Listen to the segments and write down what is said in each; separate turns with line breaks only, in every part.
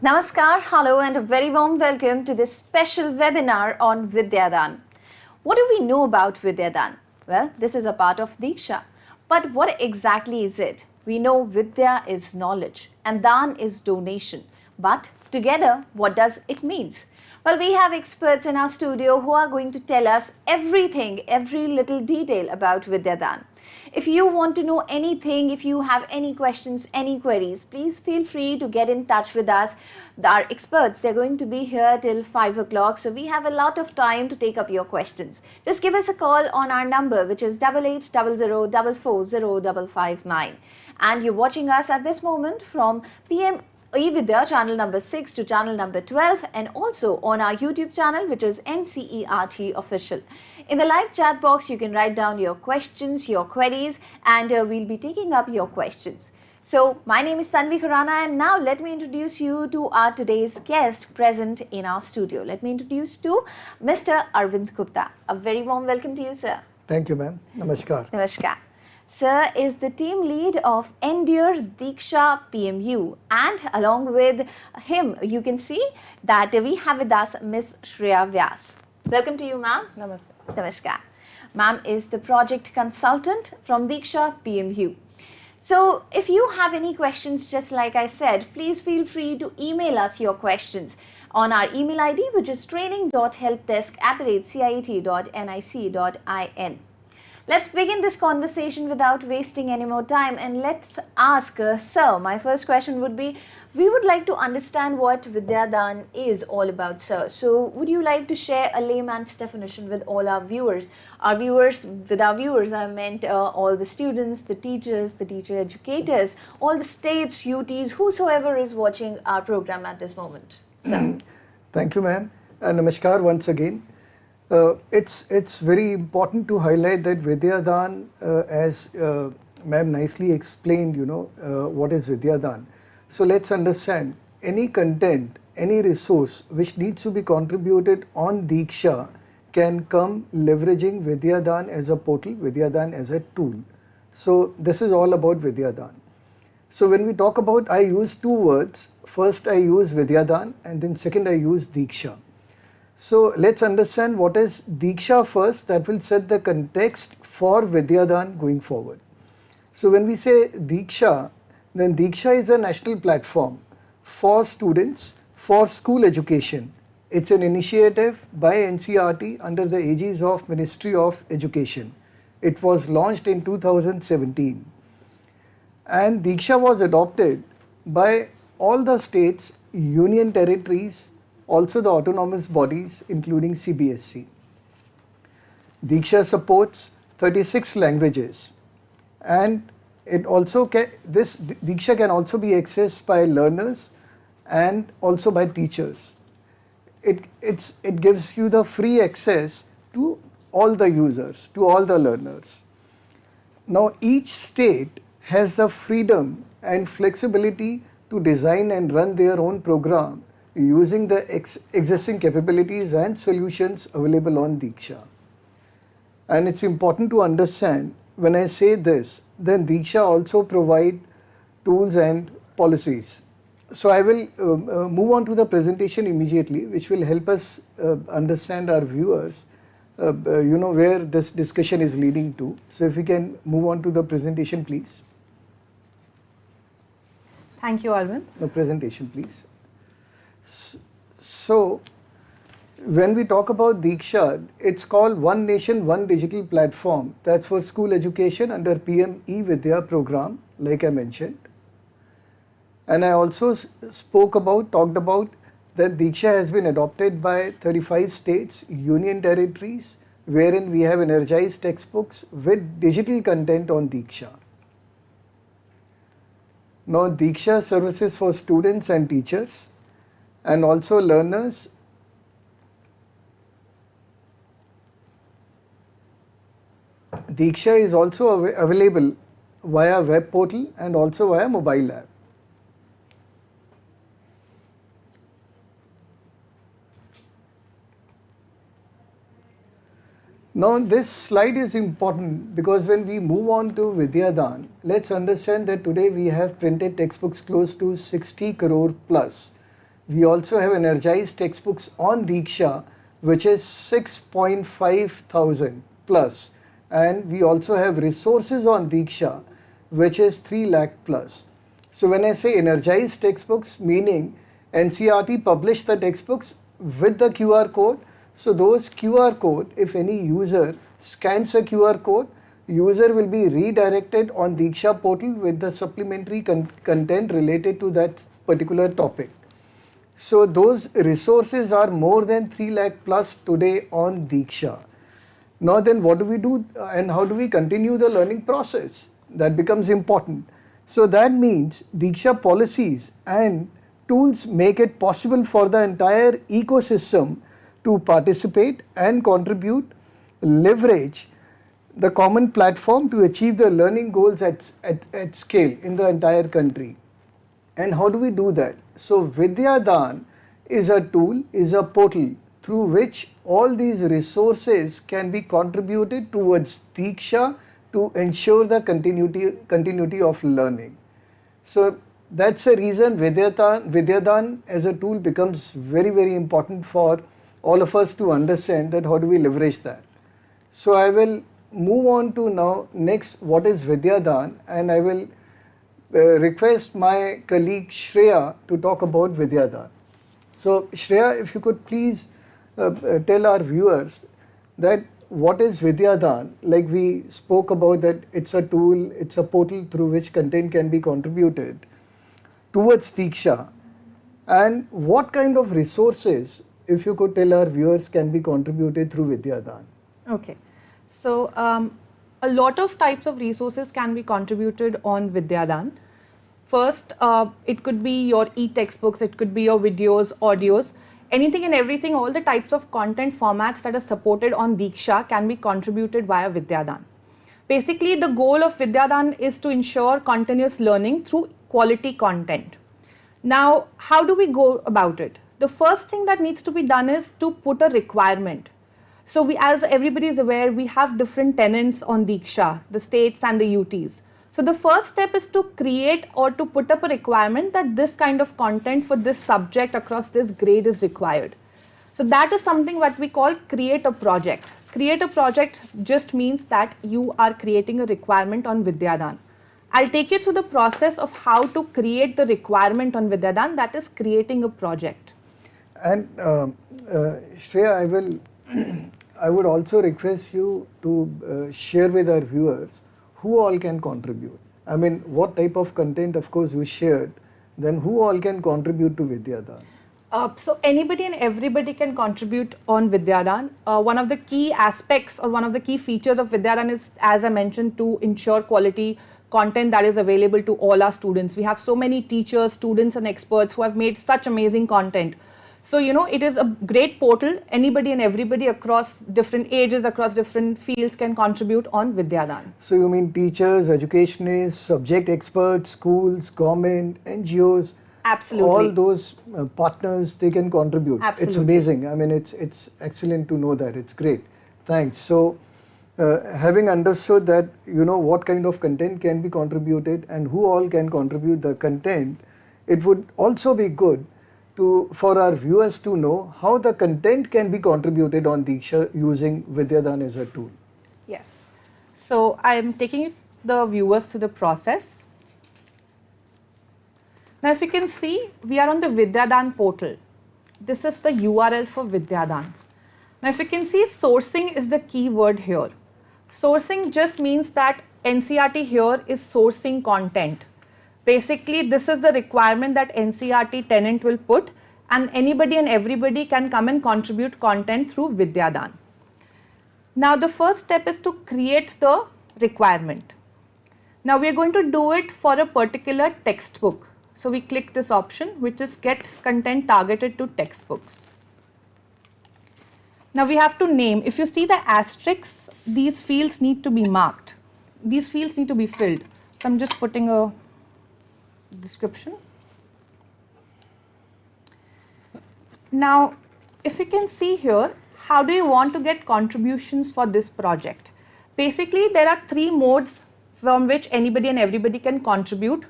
Namaskar, hello and a very warm welcome to this special webinar on Vidyadaan. What do we know about Vidyadaan? Well, this is a part of Diksha. But what exactly is it? We know Vidya is knowledge and Daan is donation. But together, what does it mean? Well, we have experts in our studio who are going to tell us everything, every little detail about Vidyadaan. If you want to know anything, if you have any questions, any queries, please feel free to get in touch with us. Our experts, they're going to be here till 5 o'clock, so we have a lot of time to take up your questions. Just give us a call on our number, which is 8800440559. And you're watching us at this moment from PM eVidya channel number 6 to channel number 12 and also on our YouTube channel, which is ncertofficial. In the live chat box, you can write down your questions, your queries, and we'll be taking up your questions. So, my name is Tanvi Khurana, and now let me introduce you to our today's guest present in our studio. Let me introduce to Mr. Arvind Gupta. A very warm welcome to you, sir.
Thank you, ma'am. Namaskar.
Namaskar. Sir is the team lead of Endure Diksha PMU, and along with him, you can see that we have with us Ms. Shreya Vyas. Welcome to you, ma'am.
Namaste.
Namaskar. Ma'am is the project consultant from Diksha PMU. So, if you have any questions, just like I said, please feel free to email us your questions on our email ID, which is training.helpdesk@ciit.nic.in. Let's begin this conversation without wasting any more time, and let's ask sir. My first question would be, we would like to understand what Vidyadaan is all about, sir. So would you like to share a layman's definition with all our viewers? With our viewers, I meant all the students, the teachers, the teacher educators, all the states, UTs, whosoever is watching our program at this moment. Sir.
Thank you, ma'am. Namaskar once again. It's very important to highlight that Vidyadhan, as ma'am nicely explained, what is Vidyadhan. So let's understand, any content, any resource which needs to be contributed on Diksha can come leveraging Vidyadhan as a portal, Vidyadhan as a tool. So this is all about Vidyadhan. So when we talk about, I use two words. First I use Vidyadhan and then second I use Diksha. So let's understand what is Diksha first. That will set the context for Vidyadhan going forward. So when we say Diksha, then Diksha is a national platform for students for school education. It's an initiative by NCERT under the aegis of Ministry of Education. It was launched in 2017. And Diksha was adopted by all the states, union territories, also the autonomous bodies including CBSE. Diksha supports 36 languages, and it also this Diksha can also be accessed by learners and also by teachers. It gives you the free access to all the users, to all the learners. Now each state has the freedom and flexibility to design and run their own program using the existing capabilities and solutions available on Diksha. And it's important to understand, when I say this, then Diksha also provide tools and policies. So I will move on to the presentation immediately, which will help us understand our viewers, where this discussion is leading to. So if we can move on to the presentation, please.
Thank you, Arvind.
The presentation, please. So, when we talk about Diksha, it's called One Nation, One Digital Platform. That's for school education under PM eVidya program, like I mentioned. And I also talked about that Diksha has been adopted by 35 states, union territories, wherein we have energized textbooks with digital content on Diksha. Now, Diksha services for students and teachers, and also learners. Diksha is also available via web portal and also via mobile app. Now this slide is important because when we move on to Vidyadhan, let's understand that today we have printed textbooks close to 60 crore plus. We also have energized textbooks on Diksha, which is 6.5 thousand plus. And we also have resources on Diksha, which is 3 lakh plus. So when I say energized textbooks, meaning NCERT published the textbooks with the QR code. So those QR code, if any user scans a QR code, user will be redirected on Diksha portal with the supplementary content related to that particular topic. So those resources are more than 3 lakh plus today on Diksha. Now then, what do we do and how do we continue the learning process? That becomes important. So that means Diksha policies and tools make it possible for the entire ecosystem to participate and contribute, leverage the common platform to achieve the learning goals at scale in the entire country. And how do we do that? So Vidyadhan is a tool, is a portal through which all these resources can be contributed towards Diksha to ensure the continuity of learning. So that's the reason Vidyadhan as a tool becomes very, very important for all of us to understand that how do we leverage that. So I will move on to now next what is Vidyadhan, and I will request my colleague Shreya to talk about Vidyadhan. So Shreya, if you could please tell our viewers that what is Vidyadhan, like we spoke about that it's a tool, it's a portal through which content can be contributed towards Diksha, and what kind of resources, if you could tell our viewers, can be contributed through Vidyadhan.
Okay, so a lot of types of resources can be contributed on Vidyadhan. First, it could be your e-textbooks, it could be your videos, audios, anything and everything, all the types of content formats that are supported on Diksha can be contributed via Vidyadhan. Basically, the goal of Vidyadhan is to ensure continuous learning through quality content. Now, how do we go about it? The first thing that needs to be done is to put a requirement. So as everybody is aware, we have different tenets on Diksha, the states and the UTs. So the first step is to create or to put up a requirement that this kind of content for this subject across this grade is required. So that is something what we call create a project. Create a project just means that you are creating a requirement on Vidyadhan. I'll take you through the process of how to create the requirement on Vidyadhan, that is creating a project.
And Shreya, I would also request you to share with our viewers who all can contribute. I mean, what type of content, of course, you shared, then who all can contribute to Vidyadhan?
So anybody and everybody can contribute on Vidyadhan. One of the key aspects or one of the key features of Vidyadhan is, as I mentioned, to ensure quality content that is available to all our students. We have so many teachers, students and experts who have made such amazing content. So, it is a great portal. Anybody and everybody across different ages, across different fields can contribute on Vidyadhan.
So you mean teachers, educationists, subject experts, schools, government, NGOs,
absolutely,
all those partners, they can contribute.
Absolutely.
It's amazing. I mean, it's excellent to know that. It's great. Thanks. So having understood that, what kind of content can be contributed and who all can contribute the content, it would also be good for our viewers to know how the content can be contributed on Diksha using Vidyadhan as a tool.
Yes. So I am taking the viewers through the process. Now if you can see, we are on the Vidyadhan portal. This is the URL for Vidyadhan. Now if you can see, sourcing is the key word here. Sourcing just means that NCERT here is sourcing content. Basically, this is the requirement that NCERT tenant will put, and anybody and everybody can come and contribute content through Vidyadhan. Now, the first step is to create the requirement. Now, we are going to do it for a particular textbook. So, we click this option, which is get content targeted to textbooks. Now, we have to name. If you see the asterisks, these fields need to be marked. These fields need to be filled. So, I'm just putting a description. Now, if you can see here, how do you want to get contributions for this project? Basically, there are 3 modes from which anybody and everybody can contribute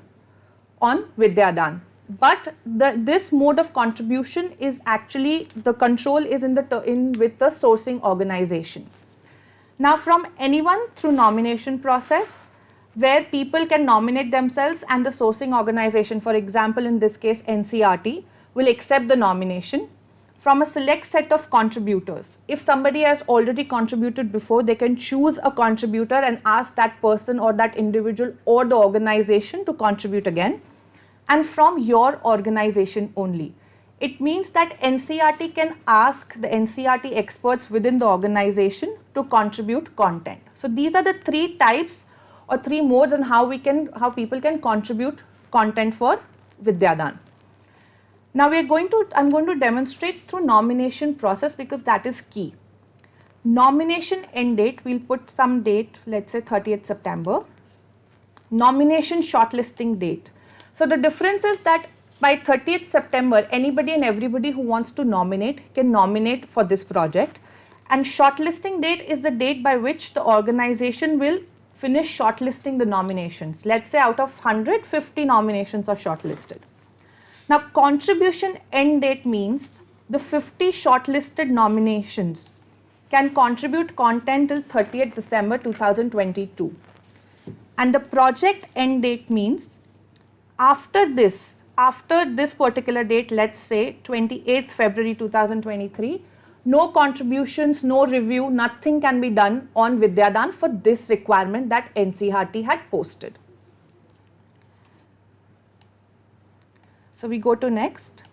on Vidyadhan. but this mode of contribution is actually, the control is with the sourcing organization. Now from anyone through nomination process, where people can nominate themselves and the sourcing organization, for example in this case NCERT, will accept the nomination from a select set of contributors. If somebody has already contributed before, they can choose a contributor and ask that person or that individual or the organization to contribute again, and from your organization only. It means that NCERT can ask the NCERT experts within the organization to contribute content. So these are the three types or three modes on how people can contribute content for Vidyadhan. Now I'm going to demonstrate through nomination process, because that is key. Nomination end date, we'll put some date, let's say 30th September. Nomination shortlisting date. So the difference is that by 30th September, anybody and everybody who wants to nominate can nominate for this project. And shortlisting date is the date by which the organization will finish shortlisting the nominations. Let's say out of 100, 50 nominations are shortlisted. Now contribution end date means the 50 shortlisted nominations can contribute content till 30th December 2022. And the project end date means after this particular date, let's say 28th February 2023, no contributions, no review, nothing can be done on Vidyadhan for this requirement that NCERT had posted. So we go to next.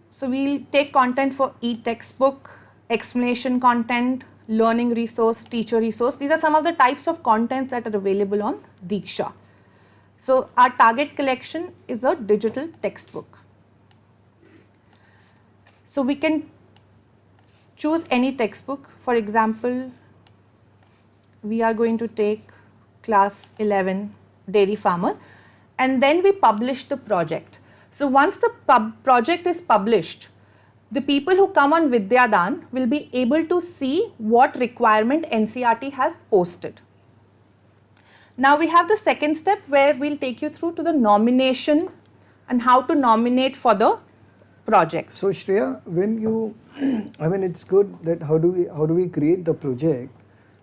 So we'll take content for e-textbook, explanation content, learning resource, teacher resource. These are some of the types of contents that are available on Diksha. So our target collection is a digital textbook. So we can choose any textbook. For example, we are going to take class 11 Dairy Farmer, and then we publish the project. So once the project is published, the people who come on Vidyadhan will be able to see what requirement NCERT has posted. Now we have the second step where we'll take you through to the nomination and how to nominate for the project.
So Shreya, when you, I mean, it's good that how do we create the project?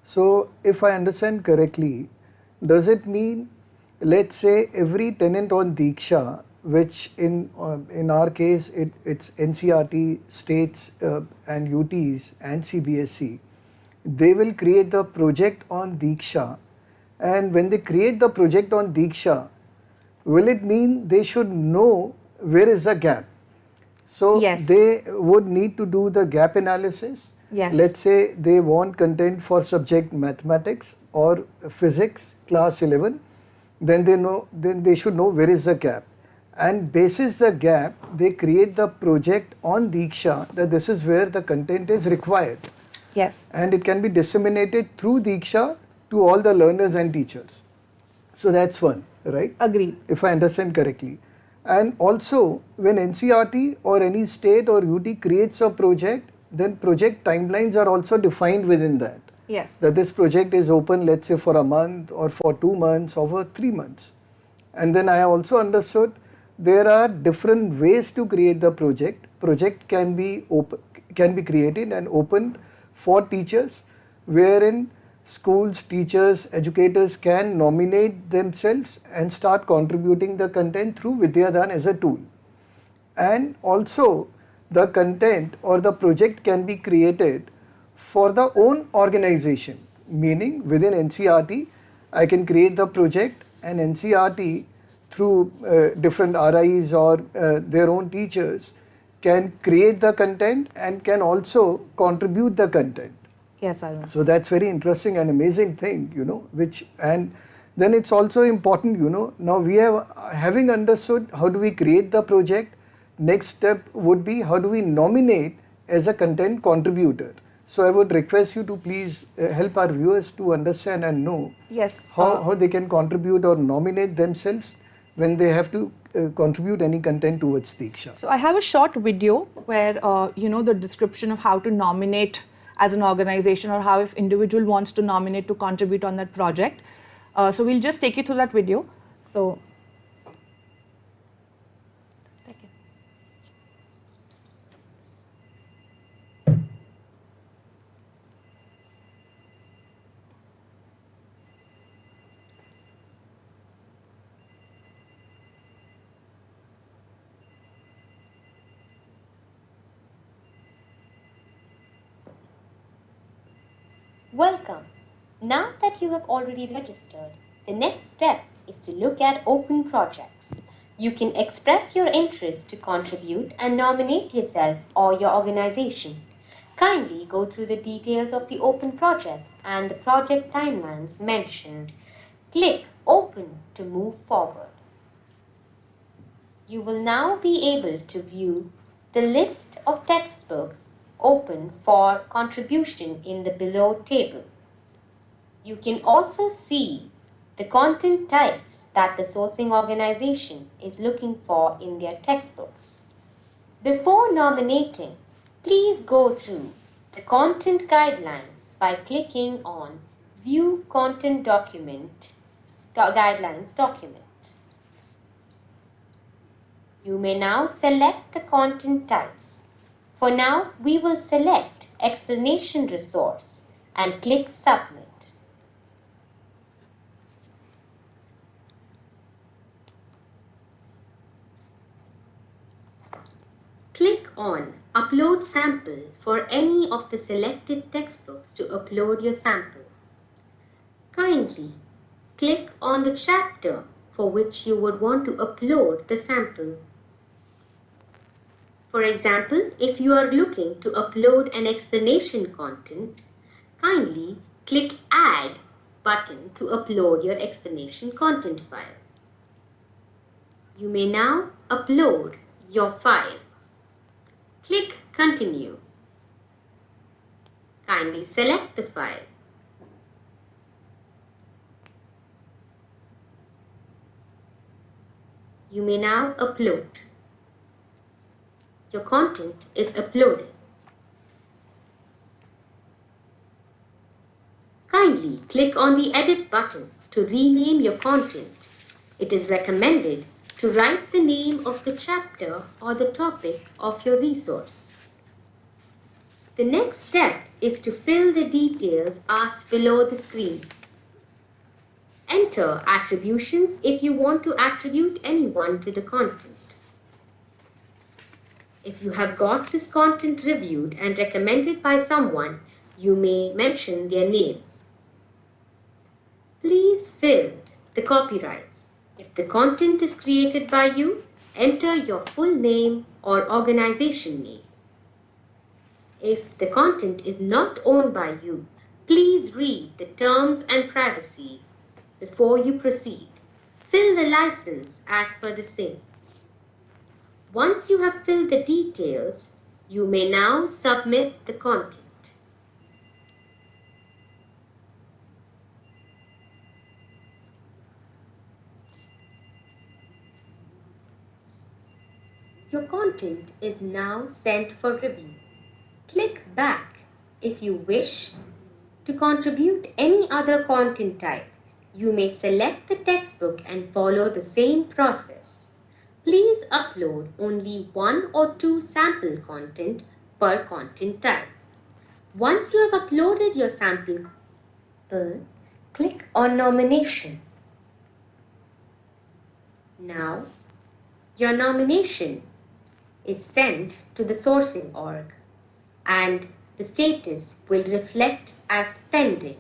So if I understand correctly, does it mean, let's say every tenant on Diksha, which in our case it's NCERT, states and UTs and CBSE, they will create the project on Diksha, and when they create the project on Diksha, will it mean they should know where is the gap? So
yes,
they would need to do the gap analysis.
Yes.
Let's say they want content for subject mathematics or physics, class 11, then they should know where is the gap. And basis the gap, they create the project on Diksha that this is where the content is required.
Yes.
And it can be disseminated through Diksha to all the learners and teachers. So that's one, right?
Agreed.
If I understand correctly. And also, when NCERT or any state or UT creates a project, then project timelines are also defined within that.
Yes.
That this project is open, let's say for a month or for 2 months or for 3 months. And then I also understood there are different ways to create the project. Project can be created and opened for teachers, wherein schools, teachers, educators can nominate themselves and start contributing the content through Vidyadhan as a tool. And also the content or the project can be created for the own organization, meaning within NCERT, I can create the project and NCERT through different RIs or their own teachers can create the content and can also contribute the content.
Yes, I know.
So that's very interesting and amazing thing, and then it's also important, now we have, having understood how do we create the project, next step would be how do we nominate as a content contributor. So I would request you to please help our viewers to understand and know
yes,
how they can contribute or nominate themselves when they have to contribute any content towards Diksha.
So I have a short video where, the description of how to nominate as an organization, or how if individual wants to nominate to contribute on that project. So we'll just take you through that video. So
Welcome. Now that you have already registered, the next step is to look at open projects. You can express your interest to contribute and nominate yourself or your organization. Kindly go through the details of the open projects and the project timelines mentioned. Click Open to move forward. You will now be able to view the list of textbooks open for contribution in the below table. You can also see the content types that the sourcing organization is looking for in their textbooks. Before nominating, please go through the content guidelines by clicking on View Content Guidelines document. You may now select the content types. For now, we will select Explanation Resource and click Submit. Click on Upload Sample for any of the selected textbooks to upload your sample. Kindly click on the chapter for which you would want to upload the sample. For example, if you are looking to upload an explanation content, kindly click Add button to upload your explanation content file. You may now upload your file. Click Continue. Kindly select the file. You may now upload. Your content is uploaded. Kindly click on the Edit button to rename your content. It is recommended to write the name of the chapter or the topic of your resource. The next step is to fill the details asked below the screen. Enter attributions if you want to attribute anyone to the content. If you have got this content reviewed and recommended by someone, you may mention their name. Please fill the copyrights. If the content is created by you, enter your full name or organization name. If the content is not owned by you, please read the terms and privacy before you proceed. Fill the license as per the same. Once you have filled the details, you may now submit the content. Your content is now sent for review. Click Back if you wish to contribute any other content type. You may select the textbook and follow the same process. Please upload only 1 or 2 sample content per content type. Once you have uploaded your sample, click on Nomination. Now, your nomination is sent to the sourcing org and the status will reflect as pending.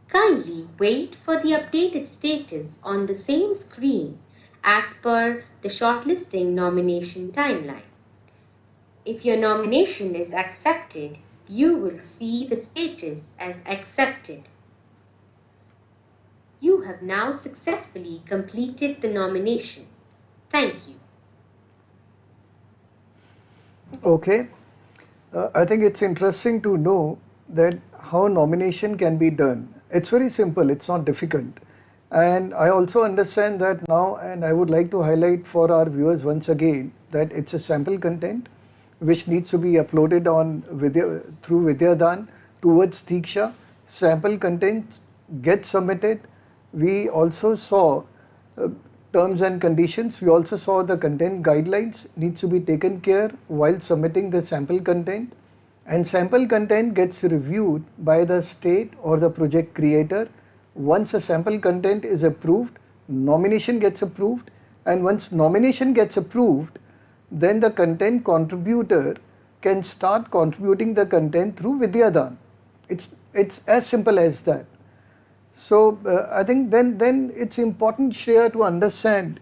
Kindly wait for the updated status on the same screen as per the shortlisting nomination timeline. If your nomination is accepted, you will see the status as accepted. You have now successfully completed the nomination. Thank you.
Okay. I think it's interesting to know that how nomination can be done. It's very simple, it's not difficult. And I also understand that now, and I would like to highlight for our viewers once again that it's a sample content which needs to be uploaded on through Vidyadhan towards Diksha. Sample content gets submitted. We also saw terms and conditions. We also saw the content guidelines needs to be taken care while submitting the sample content. And sample content gets reviewed by the state or the project creator. Once a sample content is approved, nomination gets approved, and once nomination gets approved, then the content contributor can start contributing the content through Vidyadhan. It's as simple as that. So I think then it's important, Shreya, to understand,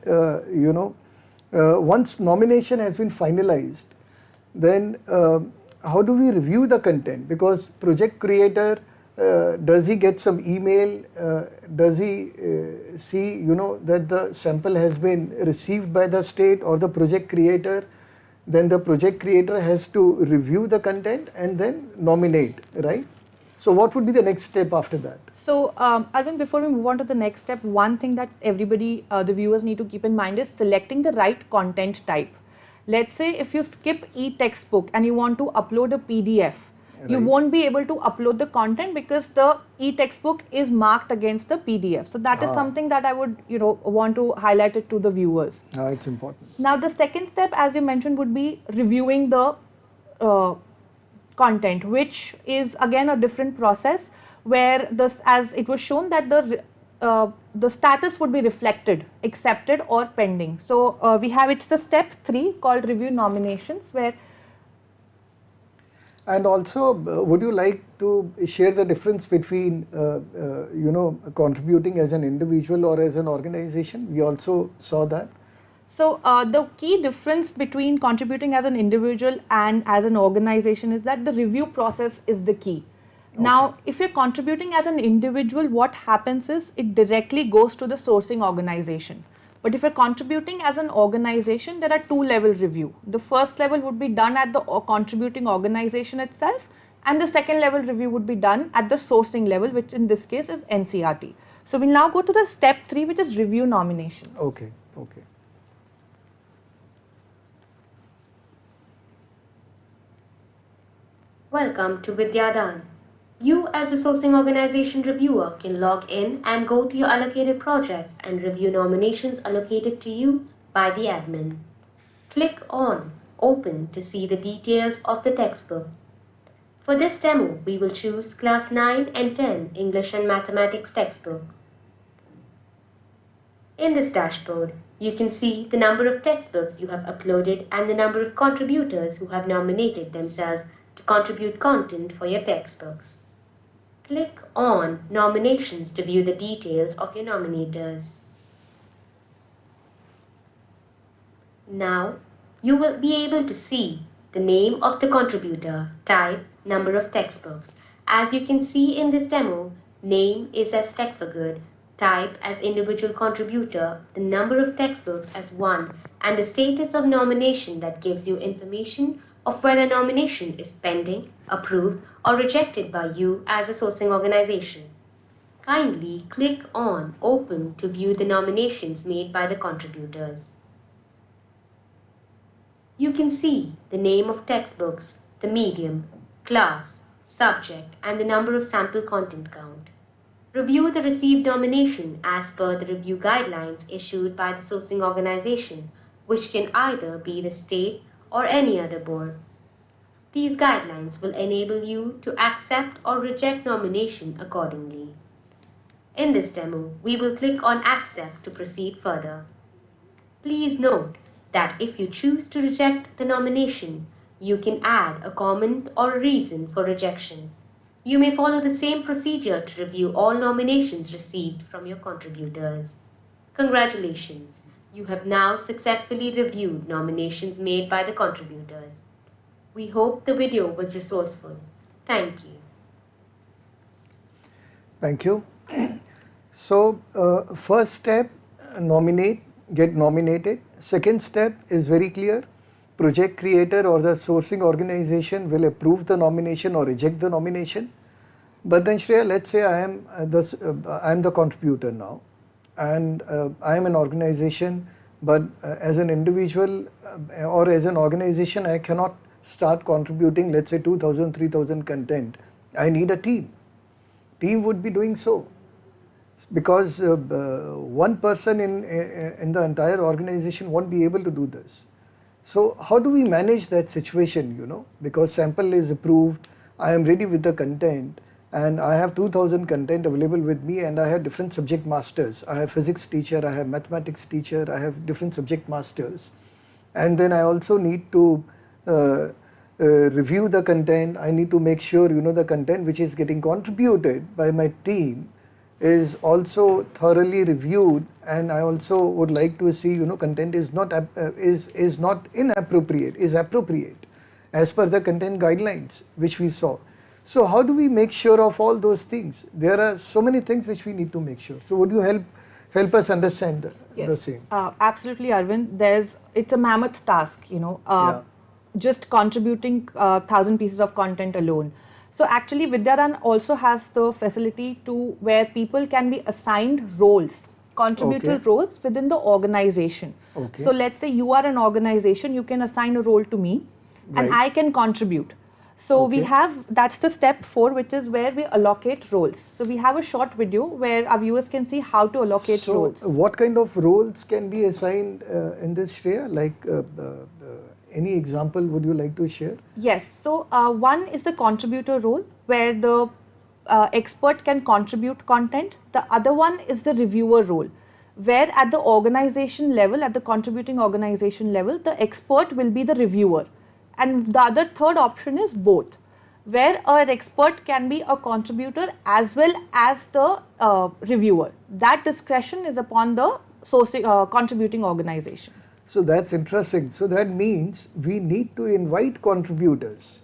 once nomination has been finalized, then how do we review the content? Because project creator, does he get some email? Does he see, that the sample has been received by the state or the project creator? Then the project creator has to review the content and then nominate, right? So what would be the next step after that?
So, Arvind, before we move on to the next step, one thing that everybody, the viewers need to keep in mind is selecting the right content type. Let's say if you skip e-textbook and you want to upload a PDF, you won't be able to upload the content because the e-textbook is marked against the PDF. So that is something that I would, want to highlight it to the viewers.
It's important.
Now, the second step, as you mentioned, would be reviewing the content, which is again a different process where as it was shown that the status would be reflected, accepted or pending. So it's the step 3 called review nominations, where.
And also, would you like to share the difference between, contributing as an individual or as an organization? We also saw that.
So the key difference between contributing as an individual and as an organization is that the review process is the key. Okay. Now, if you're contributing as an individual, what happens is it directly goes to the sourcing organization. But if you're contributing as an organization, there are 2-level review. The first level would be done at the contributing organization itself, and the second level review would be done at the sourcing level, which in this case is NCERT. So we'll now go to the step 3, which is review nominations.
Okay.
Welcome to Vidyadaan. You as a sourcing organization reviewer can log in and go to your allocated projects and review nominations allocated to you by the admin. Click on Open to see the details of the textbook. For this demo, we will choose Class 9 and 10 English and Mathematics textbook. In this dashboard, you can see the number of textbooks you have uploaded and the number of contributors who have nominated themselves to contribute content for your textbooks. Click on Nominations to view the details of your nominators. Now, you will be able to see the name of the contributor, type, number of textbooks. As you can see in this demo, name is as Tech for Good, type as individual contributor, the number of textbooks as 1, and the status of nomination that gives you information of whether nomination is pending, approved, or rejected by you as a sourcing organization. Kindly click on Open to view the nominations made by the contributors. You can see the name of textbooks, the medium, class, subject, and the number of sample content count. Review the received nomination as per the review guidelines issued by the sourcing organization, which can either be the state or any other board. These guidelines will enable you to accept or reject nomination accordingly. In this demo, we will click on Accept to proceed further. Please note that if you choose to reject the nomination, you can add a comment or a reason for rejection. You may follow the same procedure to review all nominations received from your contributors. Congratulations! You have now successfully reviewed nominations made by the contributors. We hope the video was resourceful. Thank you.
Thank you. So, first step, get nominated. Second step is very clear. Project creator or the sourcing organization will approve the nomination or reject the nomination. But then, Shreya, let's say I am the contributor now, and I am an organization, but as an individual or as an organization, I cannot start contributing, let's say 2,000, 3,000 content. I need a team. Team would be doing so, because one person in the entire organization won't be able to do this. So how do we manage that situation, because sample is approved, I am ready with the content, and I have 2,000 content available with me, and I have different subject masters. I have physics teacher, I have mathematics teacher, I have different subject masters. and then I also need to review the content. I need to make sure, you know, the content which is getting contributed by my team is also thoroughly reviewed, and I also would like to see, you know, content is not is not inappropriate, is appropriate as per the content guidelines which we saw. So how do we make sure of all those things? There are so many things which we need to make sure. So would you help us understand the same?
Absolutely, Arvind. It's a mammoth task, you know, just contributing 1,000 pieces of content alone. So actually, Vidyadhan also has the facility to where people can be assigned roles, contributor roles within the organization.
Okay.
So let's say you are an organization, you can assign a role to me, and I can contribute. So we have, that's the step 4, which is where we allocate roles. So we have a short video where our viewers can see how to allocate roles.
So what kind of roles can be assigned in this Shreya? Like any example would you like to share?
Yes. So one is the contributor role, where the expert can contribute content. The other one is the reviewer role, where at the organization level, at the contributing organization level, the expert will be the reviewer. And the other third option is both, where an expert can be a contributor as well as the reviewer. That discretion is upon the contributing organization.
So that's interesting. So that means we need to invite contributors.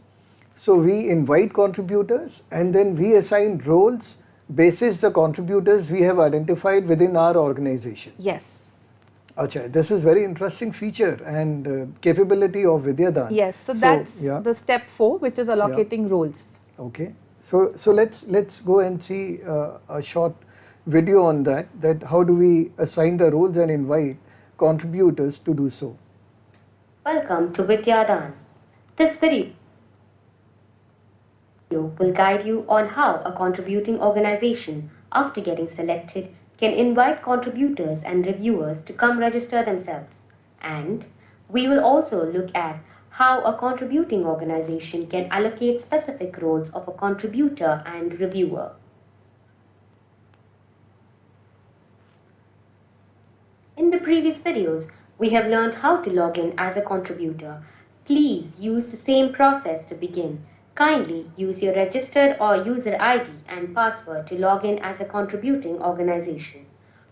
So we invite contributors and then we assign roles basis the contributors we have identified within our organization.
Yes.
Achha, this is very interesting feature and capability of Vidyadhan.
Yes, so that's the step 4, which is allocating roles.
Okay, so let's go and see a short video on that how do we assign the roles and invite contributors to do so.
Welcome to Vidyadaan. This video will guide you on how a contributing organization, after getting selected, can invite contributors and reviewers to come register themselves. And we will also look at how a contributing organization can allocate specific roles of a contributor and reviewer. In the previous videos, we have learned how to log in as a contributor. Please use the same process to begin. Kindly use your registered or user ID and password to log in as a contributing organization.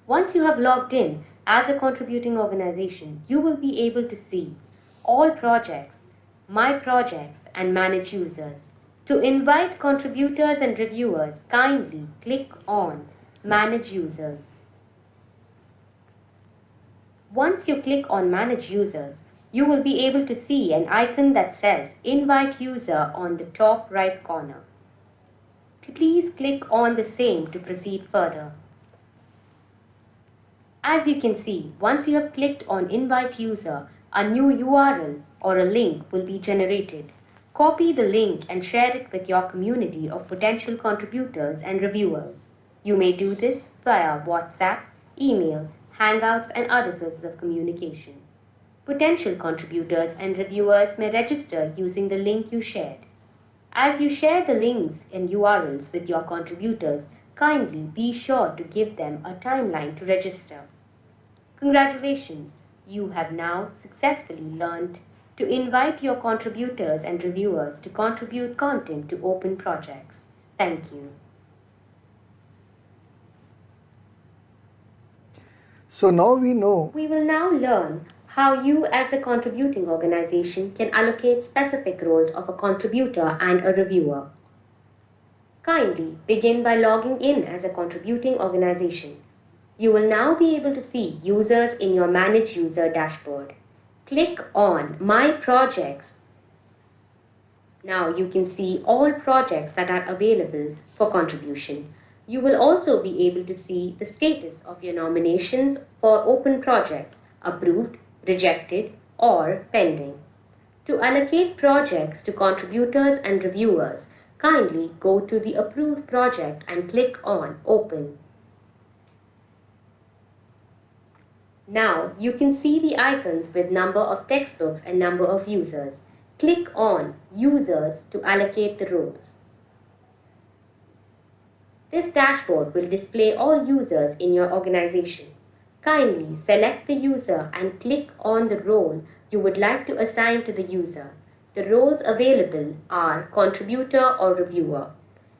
Once you have logged in as a contributing organization, you will be able to see all projects, my projects, and manage users. To invite contributors and reviewers, kindly click on Manage Users. Once you click on Manage Users, you will be able to see an icon that says Invite User on the top right corner. Please click on the same to proceed further. As you can see, once you have clicked on Invite User, a new URL or a link will be generated. Copy the link and share it with your community of potential contributors and reviewers. You may do this via WhatsApp, email, Hangouts, and other sources of communication. Potential contributors and reviewers may register using the link you shared. As you share the links and URLs with your contributors, kindly be sure to give them a timeline to register. Congratulations, you have now successfully learned to invite your contributors and reviewers to contribute content to open projects. Thank you.
So now we know.
We will now learn how you as a contributing organization can allocate specific roles of a contributor and a reviewer. Kindly begin by logging in as a contributing organization. You will now be able to see users in your Manage User dashboard. Click on My Projects. Now you can see all projects that are available for contribution. You will also be able to see the status of your nominations for open projects, approved, rejected, or pending. To allocate projects to contributors and reviewers, kindly go to the approved project and click on Open. Now you can see the icons with number of textbooks and number of users. Click on Users to allocate the roles. This dashboard will display all users in your organization. Kindly select the user and click on the role you would like to assign to the user. The roles available are contributor or reviewer.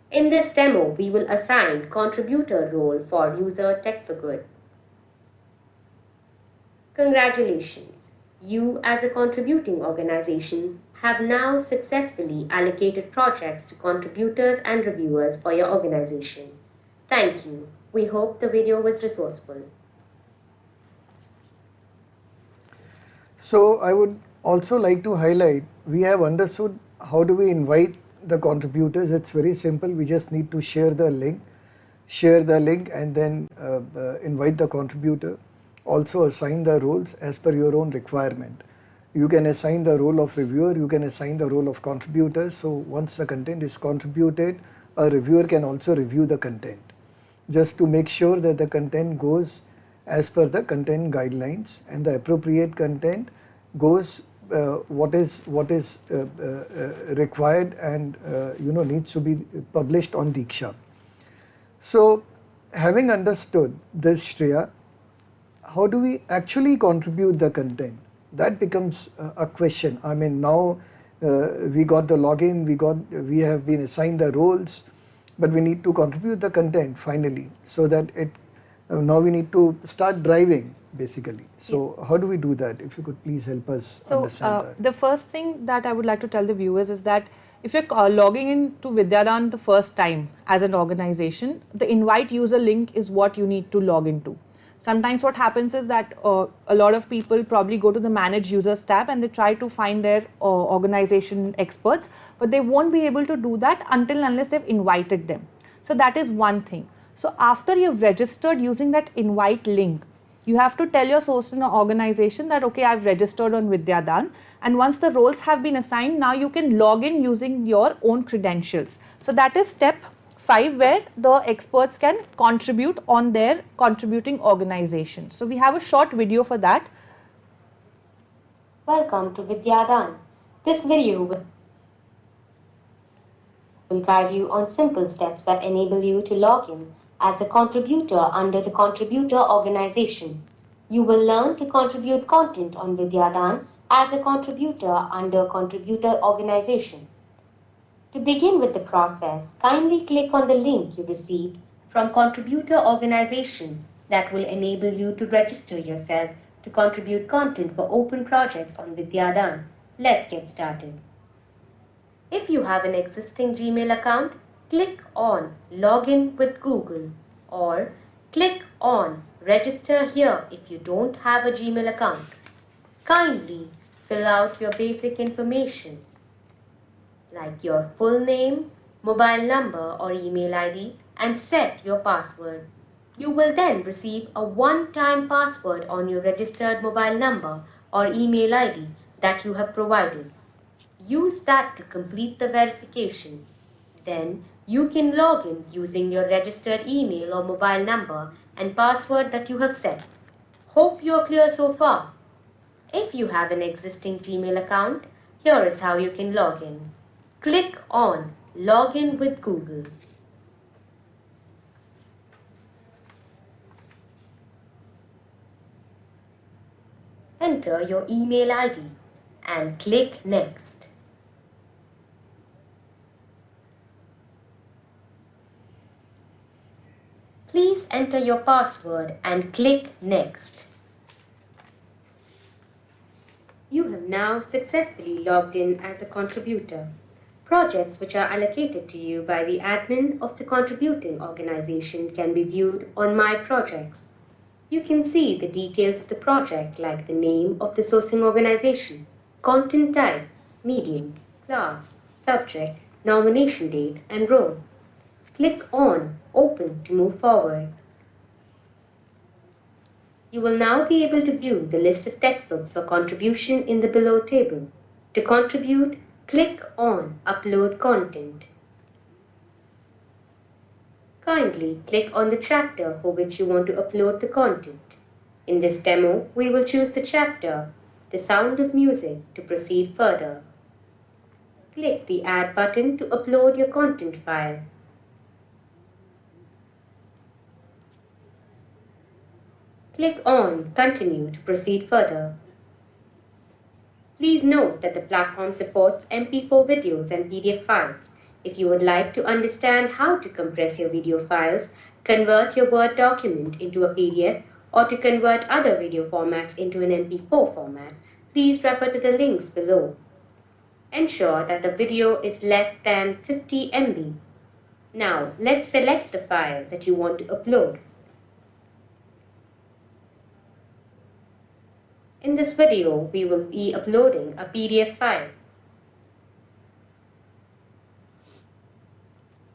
In this demo, we will assign contributor role for user Tech for Good. Congratulations! You as a contributing organization have now successfully allocated projects to contributors and reviewers for your organization. Thank you. We hope the video was resourceful.
So I would also like to highlight, we have understood how do we invite the contributors. It's very simple. We just need to share the link and then invite the contributor. Also assign the roles as per your own requirement. You can assign the role of reviewer, you can assign the role of contributor. So once the content is contributed, a reviewer can also review the content, just to make sure that the content goes as per the content guidelines and the appropriate content goes what is required and needs to be published on Diksha. So having understood this, Shreya, how do we actually contribute the content? That becomes a question. I mean, now we got the login, we have been assigned the roles, but we need to contribute the content finally, so that it now we need to start driving basically. So how do we do that? If you could please help us understand that.
The first thing that I would like to tell the viewers is that if you're logging into Vidyadhan the first time as an organization, the invite user link is what you need to log into. Sometimes what happens is that a lot of people probably go to the manage users tab and they try to find their organization experts, but they won't be able to do that until unless they've invited them. So that is one thing. So after you've registered using that invite link, you have to tell your source in organization that, okay, I've registered on Vidyadhan, and once the roles have been assigned, now you can log in using your own credentials. So that is step 5, where the experts can contribute on their contributing organization. So we have a short video for that.
Welcome to Vidyadaan. This video will guide you on simple steps that enable you to log in as a contributor under the contributor organization. You will learn to contribute content on Vidyadaan as a contributor under contributor organization. To begin with the process, kindly click on the link you received from contributor organization that will enable you to register yourself to contribute content for open projects on Vidyadaan. Let's get started. If you have an existing Gmail account, click on Login with Google or click on Register here if you don't have a Gmail account. Kindly fill out your basic information like your full name, mobile number or email ID and set your password. You will then receive a one-time password on your registered mobile number or email ID that you have provided. Use that to complete the verification. Then you can log in using your registered email or mobile number and password that you have set. Hope you are clear so far. If you have an existing Gmail account, here is how you can log in. Click on Login with Google. Enter your email ID and click Next. Please enter your password and click Next. You have now successfully logged in as a contributor. Projects which are allocated to you by the admin of the contributing organization can be viewed on My Projects. You can see the details of the project like the name of the sourcing organization, content type, medium, class, subject, nomination date, and role. Click on Open to move forward. You will now be able to view the list of textbooks for contribution in the below table. To contribute, click on Upload Content. Kindly click on the chapter for which you want to upload the content. In this demo, we will choose the chapter, The Sound of Music, to proceed further. Click the Add button to upload your content file. Click on Continue to proceed further. Please note that the platform supports MP4 videos and PDF files. If you would like to understand how to compress your video files, convert your Word document into a PDF, or to convert other video formats into an MP4 format, please refer to the links below. Ensure that the video is less than 50 MB. Now, let's select the file that you want to upload. In this video, we will be uploading a PDF file.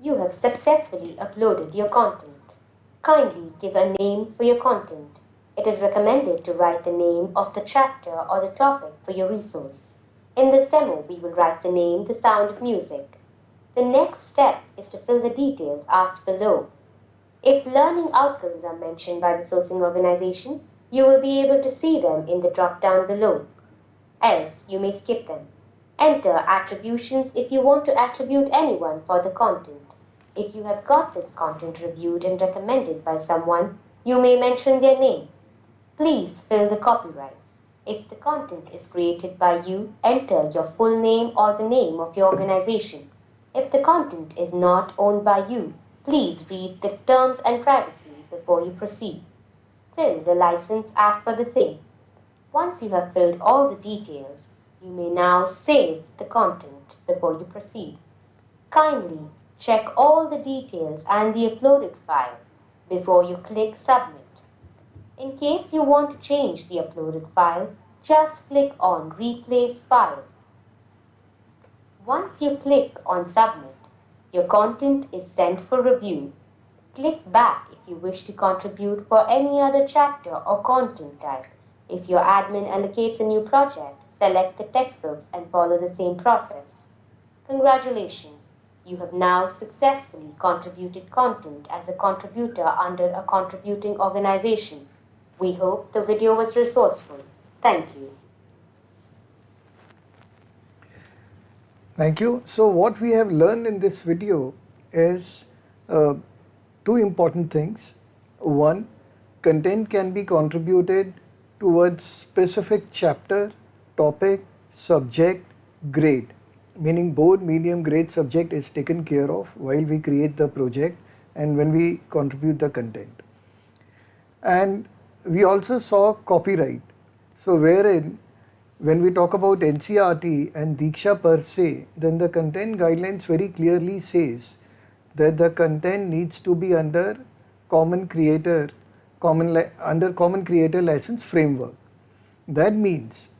You have successfully uploaded your content. Kindly give a name for your content. It is recommended to write the name of the chapter or the topic for your resource. In this demo, we will write the name The Sound of Music. The next step is to fill the details asked below. If learning outcomes are mentioned by the sourcing organization, you will be able to see them in the drop-down below. Else, you may skip them. Enter attributions if you want to attribute anyone for the content. If you have got this content reviewed and recommended by someone, you may mention their name. Please fill the copyrights. If the content is created by you, enter your full name or the name of your organization. If the content is not owned by you, please read the terms and privacy before you proceed. Fill the license as per the same. Once you have filled all the details, you may now save the content before you proceed. Kindly check all the details and the uploaded file before you click Submit. In case you want to change the uploaded file, just click on Replace File. Once you click on Submit, your content is sent for review. Click back if you wish to contribute for any other chapter or content type. If your admin allocates a new project, select the textbooks and follow the same process. Congratulations! You have now successfully contributed content as a contributor under a contributing organization. We hope the video was resourceful. Thank you.
Thank you. So what we have learned in this video is two important things. One, content can be contributed towards specific chapter, topic, subject, grade, meaning board, medium, grade subject is taken care of while we create the project and when we contribute the content. And we also saw copyright. So wherein when we talk about NCERT and Diksha per se, then the content guidelines very clearly says that the content needs to be under common creator license framework. That means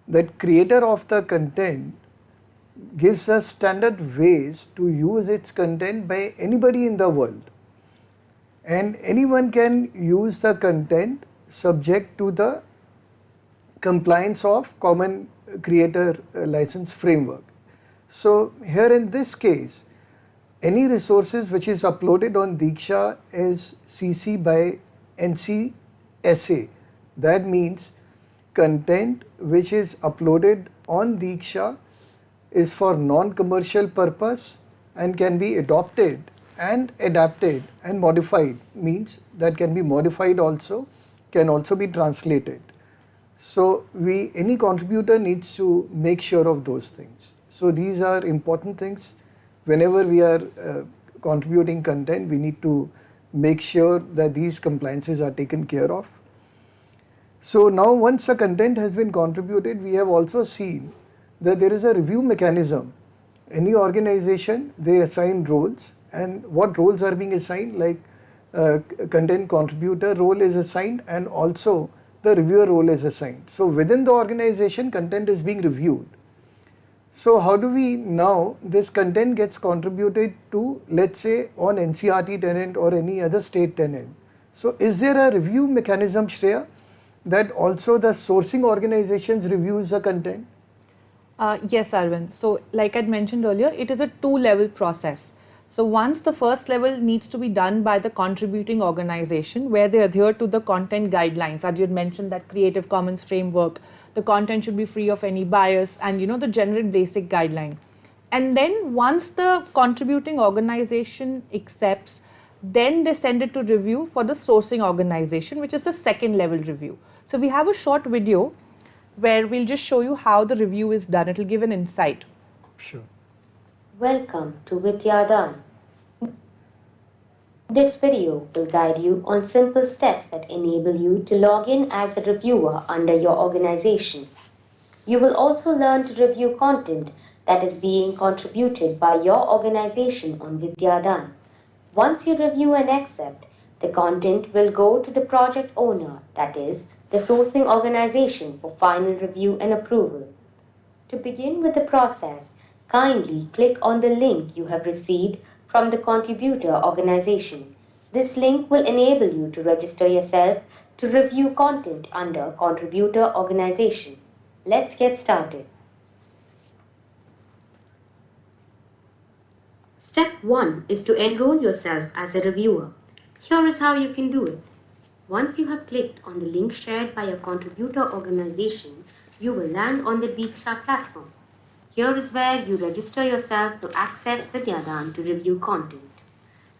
that creator of the content gives us standard ways to use its content by anybody in the world, and anyone can use the content subject to the compliance of common creator license framework. So here in this case, any resources which is uploaded on Diksha is CC by NCSA. That means content which is uploaded on Diksha is for non-commercial purpose and can be adopted and adapted and modified, means that can be modified also, can also be translated. So any contributor needs to make sure of those things. So these are important things. Whenever we are contributing content, we need to make sure that these compliances are taken care of. So now once a content has been contributed, we have also seen that there is a review mechanism. Any organization, they assign roles, and what roles are being assigned, like content contributor role is assigned and also the reviewer role is assigned. So within the organization, content is being reviewed. So how do we now, this content gets contributed to, let's say, on NCERT tenant or any other state tenant. So is there a review mechanism, Shreya, that also the sourcing organizations reviews the content?
Yes, Arvind. So like I mentioned earlier, it is a two-level process. So once the first level needs to be done by the contributing organization where they adhere to the content guidelines, as you had mentioned, that Creative Commons framework, the content should be free of any bias and the generic basic guideline. And then once the contributing organization accepts, then they send it to review for the sourcing organization, which is the second level review. So we have a short video where we'll just show you how the review is done. It'll give an insight.
Sure.
Welcome to Vidyadaan. This video will guide you on simple steps that enable you to log in as a reviewer under your organization. You will also learn to review content that is being contributed by your organization on Vidyadaan. Once you review and accept, the content will go to the project owner, that is, the sourcing organization, for final review and approval. To begin with the process, kindly click on the link you have received from the contributor organization. This link will enable you to register yourself to review content under contributor organization. Let's get started. Step 1 is to enroll yourself as a reviewer. Here is how you can do it. Once you have clicked on the link shared by your contributor organization, you will land on the DTH platform. Here is where you register yourself to access Vidyadaan to review content.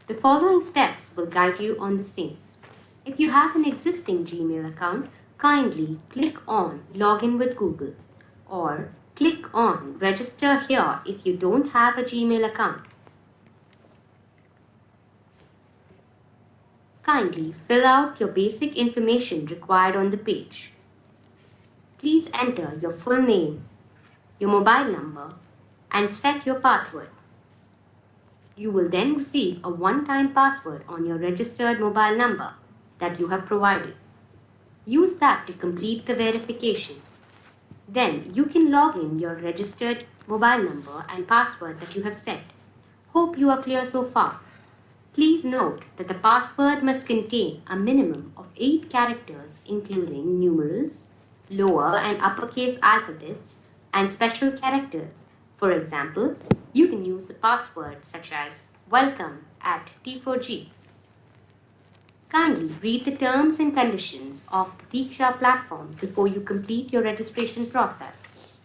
The following steps will guide you on the same. If you have an existing Gmail account, kindly click on Login with Google, or click on Register here if you don't have a Gmail account. Kindly fill out your basic information required on the page. Please enter your full name, your mobile number, and set your password. You will then receive a one-time password on your registered mobile number that you have provided. Use that to complete the verification. Then you can log in your registered mobile number and password that you have set. Hope you are clear so far. Please note that the password must contain a minimum of 8 characters, including numerals, lower and uppercase alphabets, and special characters. For example, you can use a password such as welcome at T4G. Kindly read the terms and conditions of the DTH platform before you complete your registration process.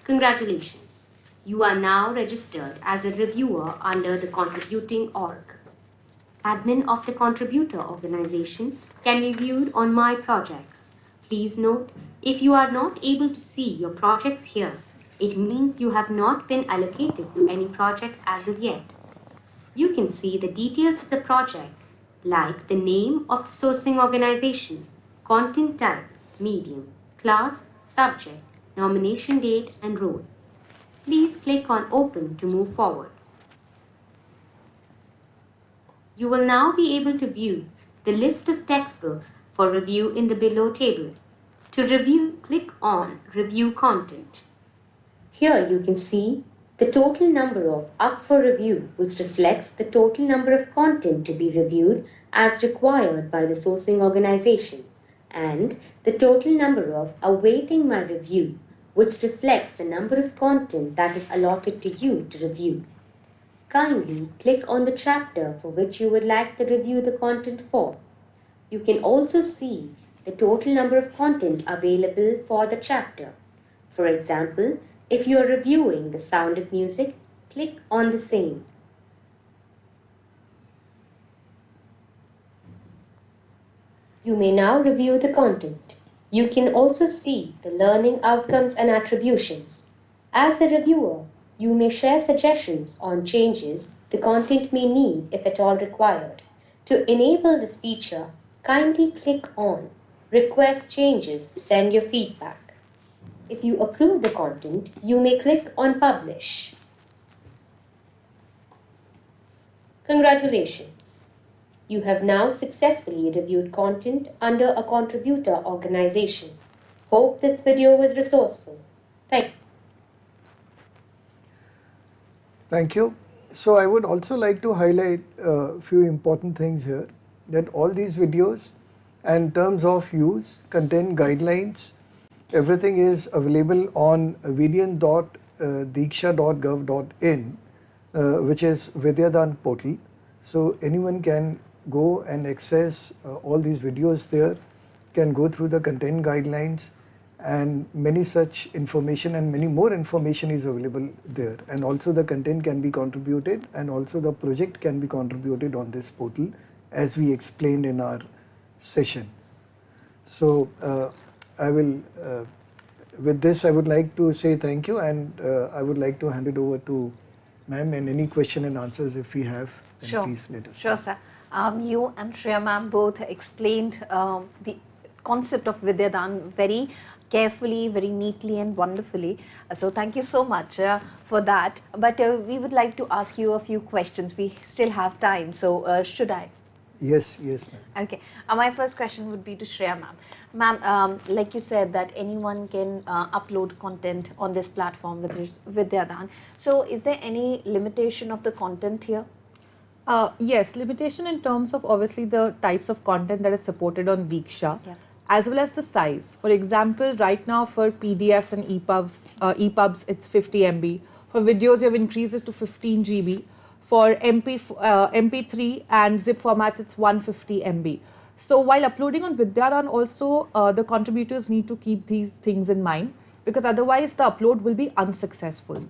Congratulations! You are now registered as a reviewer under the contributing org. Admin of the contributor organization can be viewed on My Projects. Please note, if you are not able to see your projects here, it means you have not been allocated to any projects as of yet. You can see the details of the project, like the name of the sourcing organization, content type, medium, class, subject, nomination date, and role. Please click on Open to move forward. You will now be able to view the list of textbooks for review in the below table. To review, click on Review Content. Here you can see the total number of up for review, which reflects the total number of content to be reviewed as required by the sourcing organization, and the total number of awaiting my review, which reflects the number of content that is allotted to you to review. Kindly click on the chapter for which you would like to review the content for. You can also see the total number of content available for the chapter. For example, if you are reviewing The Sound of Music, click on the same. You may now review the content. You can also see the learning outcomes and attributions. As a reviewer, you may share suggestions on changes the content may need if at all required. To enable this feature, kindly click on Request Changes to send your feedback. If you approve the content, you may click on Publish. Congratulations! You have now successfully reviewed content under a contributor organization. Hope this video was resourceful. Thank you.
Thank you. So I would also like to highlight a few important things here, that all these videos and terms of use, content guidelines, everything is available on vidyadhan.diksha.gov.in, which is Vidyadhan portal. So anyone can go and access all these videos there, can go through the content guidelines, and many such information and many more information is available there. And also the content can be contributed, and also the project can be contributed on this portal, as we explained in our session. So I will with this, I would like to say thank you, and I would like to hand it over to ma'am, and any question and answers if we have, then
Sure.
please let us
Sure,
know.
sir. You and Shreya ma'am both explained the concept of Vidyadhan very carefully, very neatly and wonderfully. So thank you so much for that. But we would like to ask you a few questions. We still have time. So should I?
Yes, yes, ma'am.
Okay. My first question would be to Shreya ma'am. Ma'am, like you said that anyone can upload content on this platform with Vidyadhan. So is there any limitation of the content here?
Yes, limitation in terms of obviously the types of content that is supported on Diksha,
Yeah.
as well as the size. For example, right now for PDFs and EPUBs, it's 50 MB. For videos, we have increased it to 15 GB. For MP3 and zip format, it's 150 MB. So while uploading on Vidyadhan also, the contributors need to keep these things in mind, because otherwise the upload will be unsuccessful.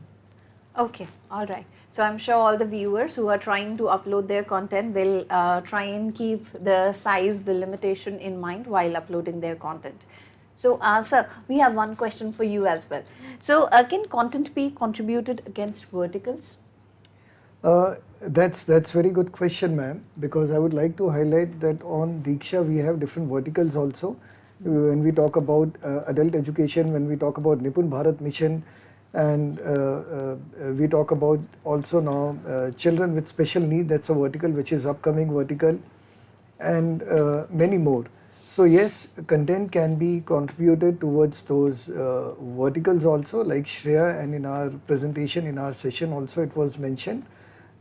Okay, all right. So I'm sure all the viewers who are trying to upload their content, they'll try and keep the size, the limitation in mind while uploading their content. So, sir, we have one question for you as well. So, can content be contributed against verticals?
That's very good question, ma'am, because I would like to highlight that on Diksha we have different verticals also. When we talk about adult education, when we talk about Nipun Bharat Mission, and we talk about also now children with special need, that's a vertical which is upcoming vertical, and many more. So yes, content can be contributed towards those verticals also, like Shreya, and in our presentation, in our session also it was mentioned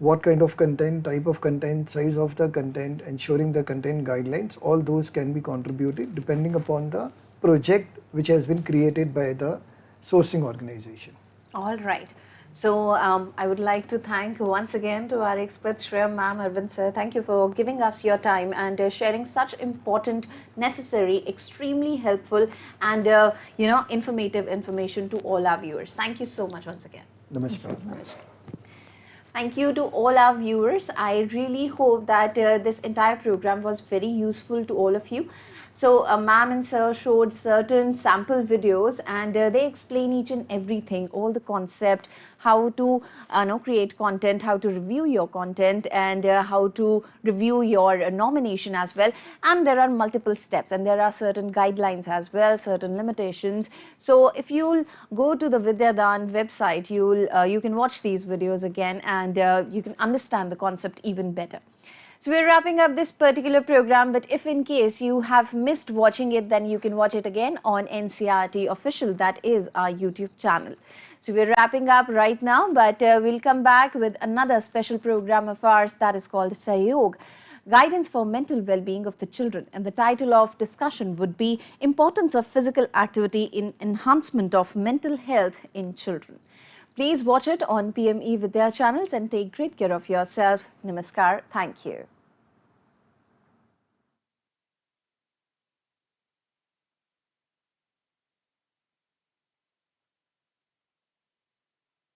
what kind of content, type of content, size of the content, ensuring the content guidelines, all those can be contributed depending upon the project which has been created by the sourcing organization.
All right. So I would like to thank once again to our experts, Shreya ma'am, Arvind sir. Thank you for giving us your time and sharing such important, necessary, extremely helpful and informative information to all our viewers. Thank you so much once again.
Namaskar.
Thank you to all our viewers. I really hope that this entire program was very useful to all of you. So, ma'am and sir showed certain sample videos and they explain each and everything, all the concept, how to create content, how to review your content and how to review your nomination as well. And there are multiple steps and there are certain guidelines as well, certain limitations. So, if you'll go to the Vidyadhan website, you can watch these videos again and you can understand the concept even better. So we're wrapping up this particular program, but if in case you have missed watching it, then you can watch it again on NCRT Official, that is our YouTube channel. So we're wrapping up right now, but we'll come back with another special program of ours that is called Sahyog, Guidance for Mental Well-Being of the Children. And the title of discussion would be Importance of Physical Activity in Enhancement of Mental Health in Children. Please watch it on PM eVidya channels and take great care of yourself. Namaskar. Thank you.